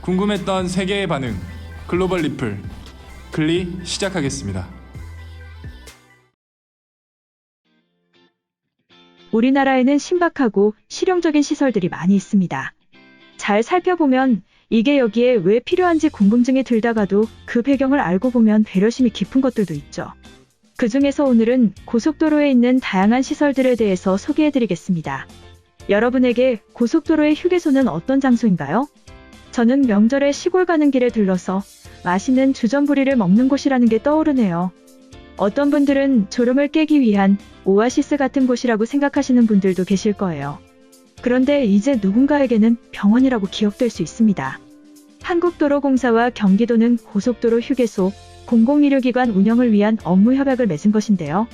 궁금했던 세계의 반응, 글로벌 리플, 글리 시작하겠습니다. 우리나라에는 신박하고 실용적인 시설들이 많이 있습니다. 잘 살펴보면 이게 여기에 왜 필요한지 궁금증이 들다가도 그 배경을 알고 보면 배려심이 깊은 것들도 있죠. 그 중에서 오늘은 고속도로에 있는 다양한 시설들에 대해서 소개해드리겠습니다. 여러분에게 고속도로의 휴게소는 어떤 장소인가요? 저는 명절에 시골 가는 길에 들러서 맛있는 주전부리를 먹는 곳이라는 게 떠오르네요. 어떤 분들은 졸음을 깨기 위한 오아시스 같은 곳이라고 생각하시는 분들도 계실 거예요. 그런데 이제 누군가에게는 병원이라고 기억될 수 있습니다. 한국도로공사와 경기도는 고속도로 휴게소, 공공의료기관 운영을 위한 업무 협약을 맺은 것인데요.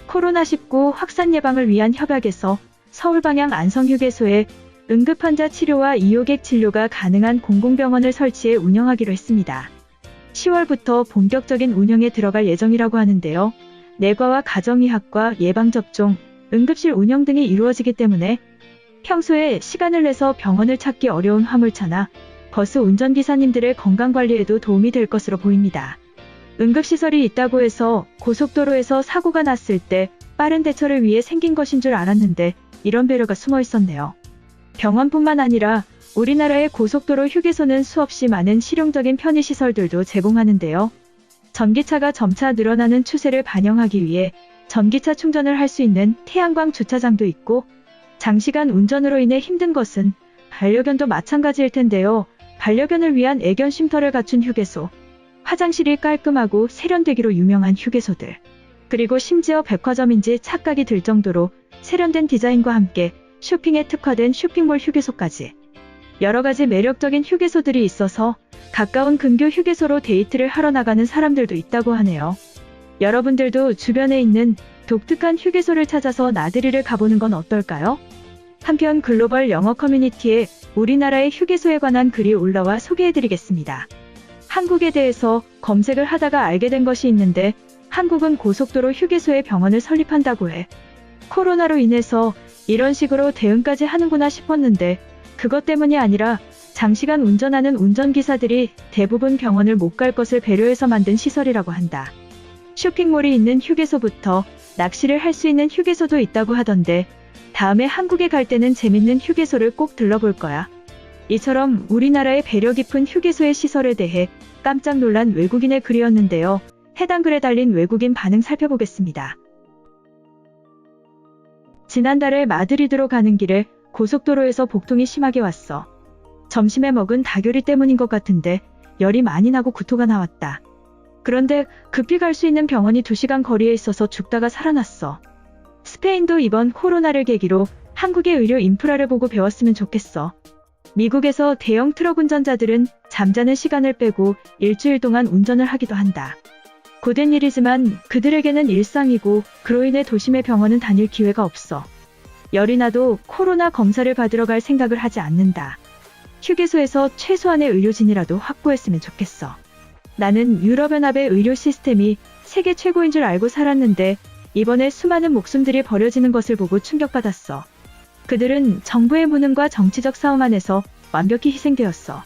코로나19 확산 예방을 위한 협약에서 서울 방향 안성휴게소에 응급환자 치료와 이용객 진료가 가능한 공공병원을 설치해 운영하기로 했습니다. 10월부터 본격적인 운영에 들어갈 예정이라고 하는데요. 내과와 가정의학과 예방접종, 응급실 운영 등이 이루어지기 때문에 평소에 시간을 내서 병원을 찾기 어려운 화물차나 버스 운전기사님들의 건강관리에도 도움이 될 것으로 보입니다. 응급시설이 있다고 해서 고속도로에서 사고가 났을 때 빠른 대처를 위해 생긴 것인 줄 알았는데 이런 배려가 숨어 있었네요. 병원뿐만 아니라 우리나라의 고속도로 휴게소는 수없이 많은 실용적인 편의시설들도 제공하는데요. 전기차가 점차 늘어나는 추세를 반영하기 위해 전기차 충전을 할 수 있는 태양광 주차장도 있고, 장시간 운전으로 인해 힘든 것은 반려견도 마찬가지일 텐데요. 반려견을 위한 애견 쉼터를 갖춘 휴게소, 화장실이 깔끔하고 세련되기로 유명한 휴게소들, 그리고 심지어 백화점인지 착각이 들 정도로 세련된 디자인과 함께 쇼핑에 특화된 쇼핑몰 휴게소까지 여러 가지 매력적인 휴게소들이 있어서 가까운 근교 휴게소로 데이트를 하러 나가는 사람들도 있다고 하네요. 여러분들도 주변에 있는 독특한 휴게소를 찾아서 나들이를 가보는 건 어떨까요? 한편 글로벌 영어 커뮤니티에 우리나라의 휴게소에 관한 글이 올라와 소개해드리겠습니다. 한국에 대해서 검색을 하다가 알게 된 것이 있는데, 한국은 고속도로 휴게소에 병원을 설립한다고 해. 코로나로 인해서 이런 식으로 대응까지 하는구나 싶었는데 그것 때문이 아니라 장시간 운전하는 운전기사들이 대부분 병원을 못 갈 것을 배려해서 만든 시설이라고 한다. 쇼핑몰이 있는 휴게소부터 낚시를 할 수 있는 휴게소도 있다고 하던데 다음에 한국에 갈 때는 재밌는 휴게소를 꼭 들러볼 거야. 이처럼 우리나라의 배려 깊은 휴게소의 시설에 대해 깜짝 놀란 외국인의 글이었는데요. 해당 글에 달린 외국인 반응 살펴보겠습니다. 지난달에 마드리드로 가는 길에 고속도로에서 복통이 심하게 왔어. 점심에 먹은 닭요리 때문인 것 같은데 열이 많이 나고 구토가 나왔다. 그런데 급히 갈 수 있는 병원이 2시간 거리에 있어서 죽다가 살아났어. 스페인도 이번 코로나를 계기로 한국의 의료 인프라를 보고 배웠으면 좋겠어. 미국에서 대형 트럭 운전자들은 잠자는 시간을 빼고 일주일 동안 운전을 하기도 한다. 고된 일이지만 그들에게는 일상이고 그로 인해 도심의 병원은 다닐 기회가 없어. 열이 나도 코로나 검사를 받으러 갈 생각을 하지 않는다. 휴게소에서 최소한의 의료진이라도 확보했으면 좋겠어. 나는 유럽연합의 의료 시스템이 세계 최고인 줄 알고 살았는데 이번에 수많은 목숨들이 버려지는 것을 보고 충격받았어. 그들은 정부의 무능과 정치적 싸움 안에서 완벽히 희생되었어.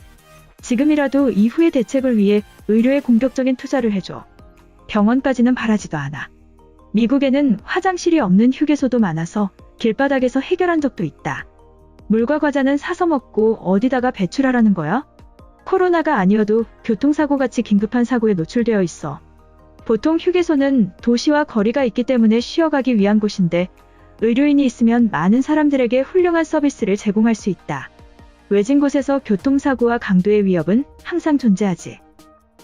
지금이라도 이후의 대책을 위해 의료에 공격적인 투자를 해줘. 병원까지는 바라지도 않아. 미국에는 화장실이 없는 휴게소도 많아서 길바닥에서 해결한 적도 있다. 물과 과자는 사서 먹고 어디다가 배출하라는 거야? 코로나가 아니어도 교통사고같이 긴급한 사고에 노출되어 있어. 보통 휴게소는 도시와 거리가 있기 때문에 쉬어가기 위한 곳인데 의료인이 있으면 많은 사람들에게 훌륭한 서비스를 제공할 수 있다. 외진 곳에서 교통사고와 강도의 위협은 항상 존재하지.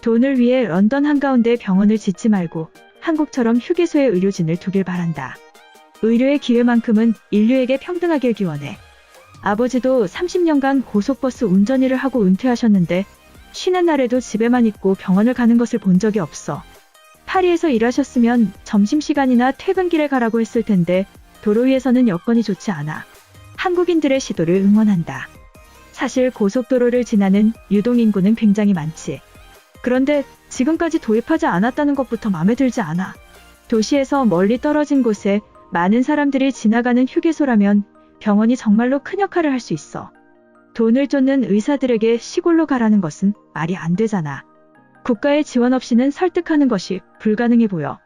돈을 위해 런던 한가운데 병원을 짓지 말고 한국처럼 휴게소에 의료진을 두길 바란다. 의료의 기회만큼은 인류에게 평등하길 기원해. 아버지도 30년간 고속버스 운전 일을 하고 은퇴하셨는데 쉬는 날에도 집에만 있고 병원을 가는 것을 본 적이 없어. 파리에서 일하셨으면 점심시간이나 퇴근길에 가라고 했을 텐데 도로 위에서는 여건이 좋지 않아. 한국인들의 시도를 응원한다. 사실 고속도로를 지나는 유동인구는 굉장히 많지. 그런데 지금까지 도입하지 않았다는 것부터 마음에 들지 않아. 도시에서 멀리 떨어진 곳에 많은 사람들이 지나가는 휴게소라면 병원이 정말로 큰 역할을 할 수 있어. 돈을 쫓는 의사들에게 시골로 가라는 것은 말이 안 되잖아. 국가의 지원 없이는 설득하는 것이 불가능해 보여.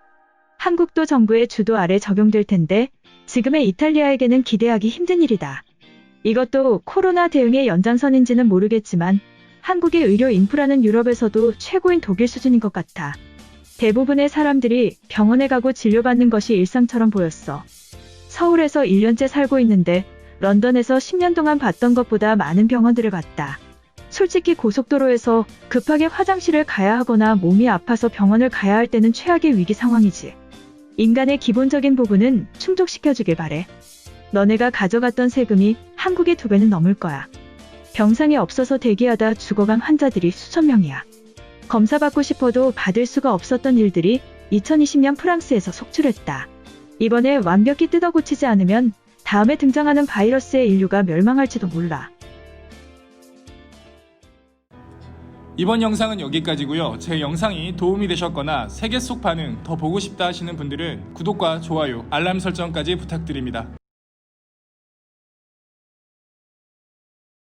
한국도 정부의 주도 아래 적용될 텐데 지금의 이탈리아에게는 기대하기 힘든 일이다. 이것도 코로나 대응의 연장선인지는 모르겠지만 한국의 의료 인프라는 유럽에서도 최고인 독일 수준인 것 같아. 대부분의 사람들이 병원에 가고 진료받는 것이 일상처럼 보였어. 서울에서 1년째 살고 있는데 런던에서 10년 동안 봤던 것보다 많은 병원들을 봤다. 솔직히 고속도로에서 급하게 화장실을 가야 하거나 몸이 아파서 병원을 가야 할 때는 최악의 위기 상황이지. 인간의 기본적인 부분은 충족시켜주길 바래. 너네가 가져갔던 세금이 한국의 2배는 넘을 거야. 병상이 없어서 대기하다 죽어간 환자들이 수천 명이야. 검사받고 싶어도 받을 수가 없었던 일들이 2020년 프랑스에서 속출했다. 이번에 완벽히 뜯어고치지 않으면 다음에 등장하는 바이러스의 인류가 멸망할지도 몰라. 이번 영상은 여기까지고요. 제 영상이 도움이 되셨거나 세계 속 반응 더 보고 싶다 하시는 분들은 구독과 좋아요, 알람 설정까지 부탁드립니다.